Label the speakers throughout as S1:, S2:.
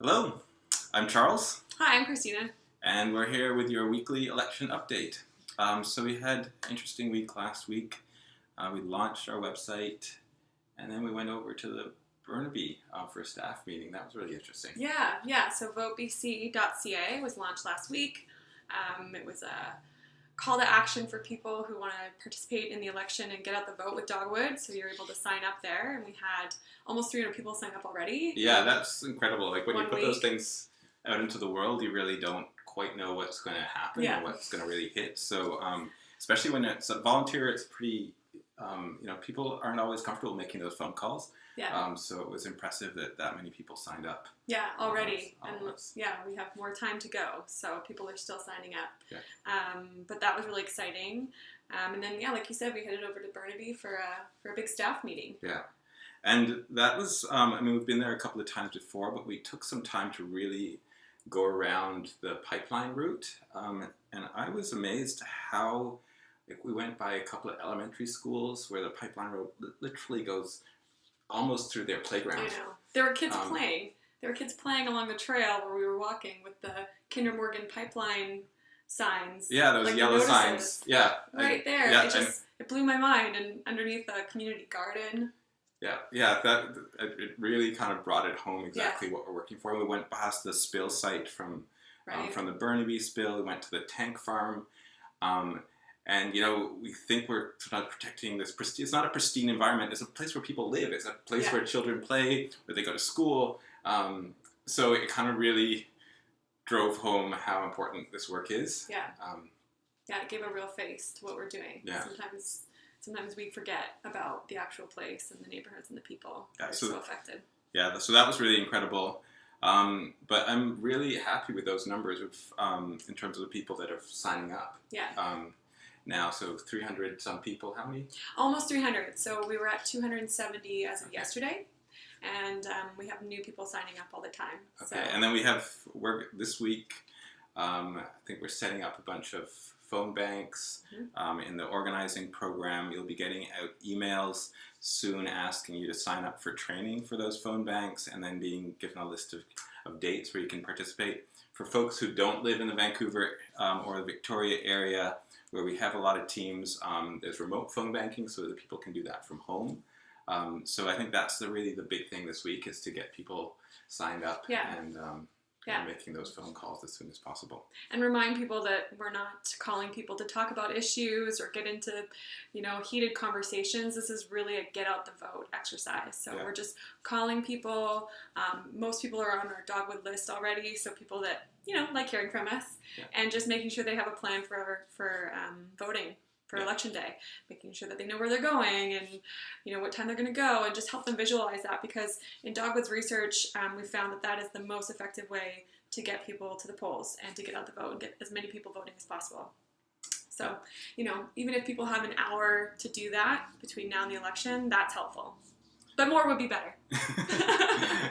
S1: Hello, I'm Charles,
S2: Hi, I'm Christina.
S1: and we're here with your weekly election update. So we had an interesting week last week. We launched our website, and then we went over to the Burnaby for a staff meeting. That was really interesting.
S2: Yeah. So votebc.ca was launched last week. It was a call to action for people who want to participate in the election and get out the vote with Dogwood. So you're able to sign up there, and we had almost 300 people sign up already.
S1: Yeah, that's incredible. Like when you
S2: 1
S1: put those
S2: week.
S1: things out into the world, you really don't quite know what's going to happen
S2: Yeah.
S1: or what's going to really hit. So especially when it's a volunteer, it's pretty. People aren't always comfortable making those phone calls.
S2: Yeah.
S1: So it was impressive that many people signed up.
S2: Yeah, already.
S1: Almost.
S2: And we have more time to go, so people are still signing up.
S1: Yeah.
S2: But that was really exciting. And then, like you said, we headed over to Burnaby for a big staff meeting.
S1: Yeah. And that was, we've been there a couple of times before, but we took some time to really go around the pipeline route. And I was amazed how we went by a couple of elementary schools where the pipeline road literally goes almost through their playground.
S2: I know. There were kids playing. There were kids playing along the trail where we were walking with the Kinder Morgan pipeline signs.
S1: Yeah, those
S2: like
S1: yellow signs. Yeah.
S2: Right there.
S1: Yeah,
S2: it blew my mind. And underneath the community garden.
S1: Yeah, it really kind of brought it home exactly what we're working for. We went past the spill site from the Burnaby spill. We went to the tank farm. And, we think we're sort of protecting this. It's not a pristine environment. It's a place where people live. It's a place where children play, where they go to school. So it kind of really drove home how important this work is.
S2: Yeah. It gave a real face to what we're doing.
S1: Yeah.
S2: Sometimes we forget about the actual place and the neighborhoods and the people that are so affected.
S1: Yeah, so that was really incredible. But I'm really happy with those numbers in terms of the people that are signing up.
S2: Yeah.
S1: Now, so 300 some people. How many?
S2: Almost 300. So we were at 270 as of yesterday, and we have new people signing up all the time.
S1: Okay, and then we have this week. I think we're setting up a bunch of phone banks in the organizing program. You'll be getting out emails soon asking you to sign up for training for those phone banks, and then being given a list of dates where you can participate. For folks who don't live in the Vancouver or the Victoria area, where we have a lot of teams, there's remote phone banking so that people can do that from home. So I think that's really the big thing this week, is to get people signed up and making those phone calls as soon as possible.
S2: And remind people that we're not calling people to talk about issues or get into, heated conversations. This is really a get out the vote exercise. So we're just calling people. Most people are on our Dogwood list already, so people that, like hearing from us, and just making sure they have a plan for voting for election day, making sure that they know where they're going and what time they're going to go, and just help them visualize that, because in Dogwood's research we found that is the most effective way to get people to the polls and to get out the vote and get as many people voting as possible. So even if people have an hour to do that between now and the election, that's helpful, but more would be better.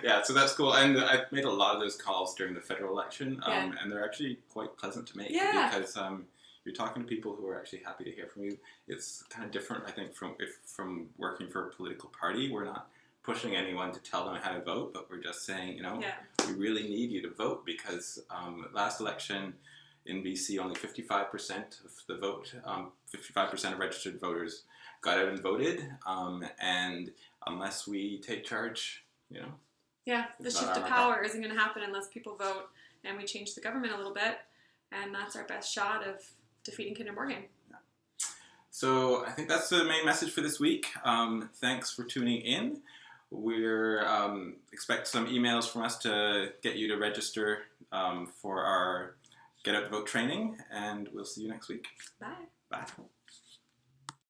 S1: Yeah, so that's cool. And I've made a lot of those calls during the federal election, and they're actually quite pleasant to make because you're talking to people who are actually happy to hear from you. It's kind of different, I think, from working for a political party. We're not pushing anyone to tell them how to vote, but we're just saying, we really need you to vote, because last election in BC, only 55% of the vote, 55% of registered voters got out and voted, and unless we take charge,
S2: the shift of power isn't going to happen unless people vote and we change the government a little bit, and that's our best shot of defeating Kinder Morgan.
S1: Yeah. So I think that's the main message for this week. Thanks for tuning in. We're expect some emails from us to get you to register for our Get Out the Vote training, and we'll see you next week.
S2: Bye.
S1: Bye.